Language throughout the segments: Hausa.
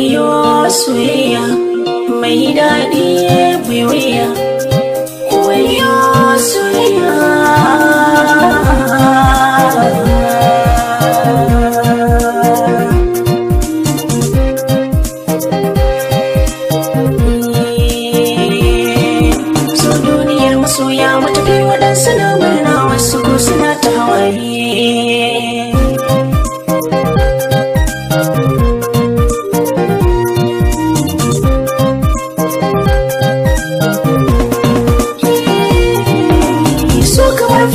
wayo soyayya mai daɗi mai wuya, wayo soyayya. So duniyar masoya matafi waɗansu na murna, wasu ko suna ta hawaye.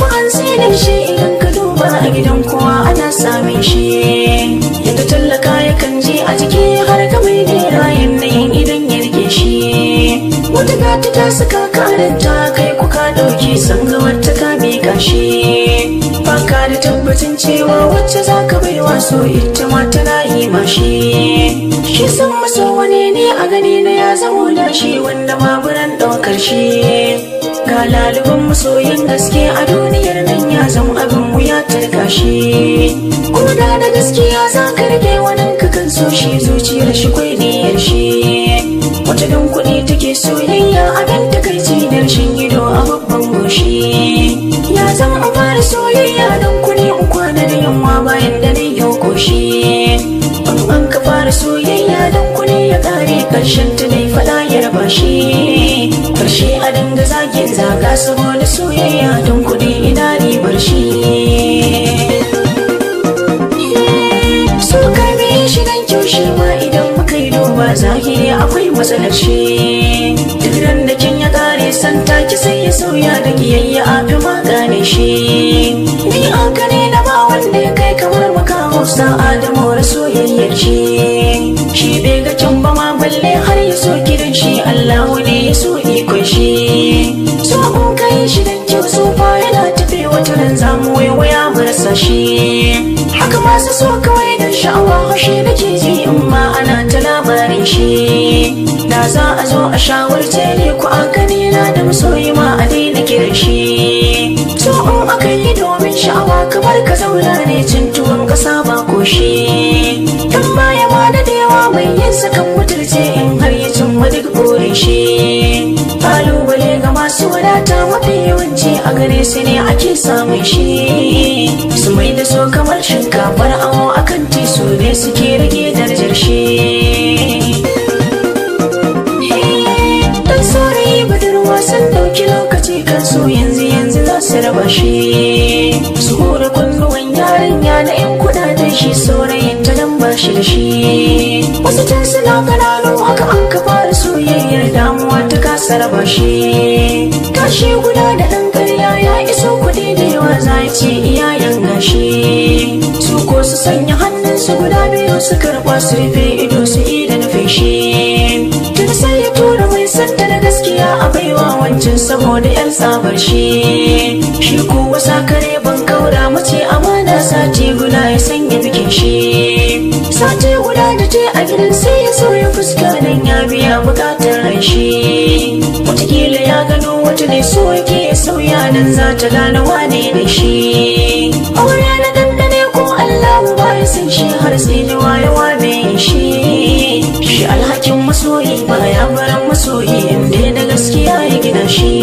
Idan ka duba a gidan kowa ana same shi, yadda tallaka yakan je a jiki har ga mai gera yanayin idan ya rike shi. Wata gata ta saka karanta kai kuka ɗauki san ga wata ka miƙa shi, baka da tabbacin cewa wacce za ka baiwa so ita ma tana yi mashi. Shi san maso wani ne a gani na ya zamo lashi wanda maburan ɗaukar shi. Ga laliban masoyin gaske a duniyar nan ya zama abin wuya tarka shi. Kuma da gaskiya za ka rage wannan kakan so shi, zuciyar shi kwai niyyar shi. Wata don kuɗi take soyayya abin takaici da rashin ido a babban goshi. Ya zama a fara soyayya don kuɗi in kwana da yamma bayan da na yau koshi. An ka fara soyayya don kuɗi ya ƙare ƙarshen ta dai faɗa ya raba shi. Karshe a dinga zagin zaga saboda soyayya don kuɗi ina ribar shi. So karbe shi don kyaushe ma idan muka yi duba zahiri akwai matsalar shi. Duk ran da kin ya ƙare san taki sai ya sauya da kiyayya a fi magane shi. Ni an gane na ba wanda ya kai kamar makaho sa'a da more soyayyar shi. Shi bai ga can ba ma balle har ya so gidan shi, Allahu ne ya so ikon shi. So in kai shi dan kyau tsufa yana tafe wata ran zamu waiwaya marasa shi. Haka masu so kawai dan sha'awa haushi da ke ji in ma ana ta labarin shi. Da za a zo a shawarce ne ku an gani na da masoyi ma a daina kiran shi. So in aka yi domin sha'awa kamar ka zauna ne cin tuwon ƙasa ba ko shi. Dan baya ma da yawa mai yin sakan mutunce in har ya cimma duk burin shi. Kalubale ga masu wadata mafi yawanci a gare su ne ake samun shi. Su mai da so kamar shinkafar awo akan tiso ne suke rage darajar shi. Dan saurayi budurwa sun ɗauki lokaci kan so yanzu za su raba shi. Su hura kunnuwan yarinya na 'yan kudaden shi saurayin ta dan ba shi da shi. Wasu tun suna ƙananu haka an ka fara soyayyar damuwa ta kasa raba shi. Kashi guda da ɗan ƙarya ya iso kuɗi da yawa za ya ce iyayen gashi. Su ko su sanya hannunsu guda biyu su karɓa su rufe ido su yi da nufin shi. Tun sai ya tura mai santa da gaskiya a baiwa wancan saboda 'yan tsabar shi. Shi kuwa sakare ban kaura mace amana sati guda ya sanya bikin shi. Sati guda da je a gidan sai ya sauya fuska dan ya biya bukatar ran shi. Wataƙila ya gano wata ne so yake ya sauya nan za ta gane wane da shi. Aure na dandane ko Allah ba ya san shi har sai da wayewa mai shi. Shi alhakin masoyi ba ya baran masoyi inda da gaskiya ya gina shi.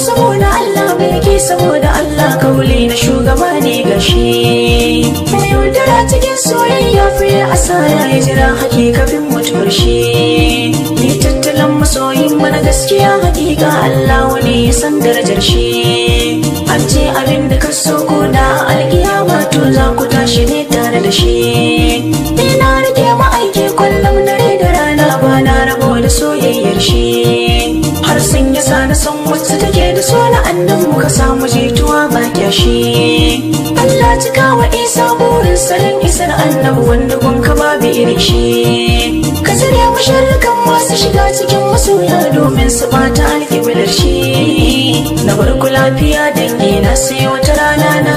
Saboda Allah bai ke saboda Allah kauli na shugaba ne ga shi. Mai yaudara cikin soyayya fiye asara ya jira hakikafin mutuwar shi. Ni tattalin masoyin mana gaskiya hakika Allah wani ya san darajar shi. An ce abin da ka so ko da alkiyama to za ku tashi ne tare da shi. Ni na rike ma'aiki kullum dare da rana ba na rabo da soyayyar shi. Har sun ya sa na son wacce take da so na annan muka samu jituwa ba kyashi. Allah cika wa Isa burin salon isar annabi wanda gunka babu irin shi. Ka tsare musharrikan masu shiga cikin masoya domin su bata alƙiblar shi. Na barku lafiya dangi na sai wata rana na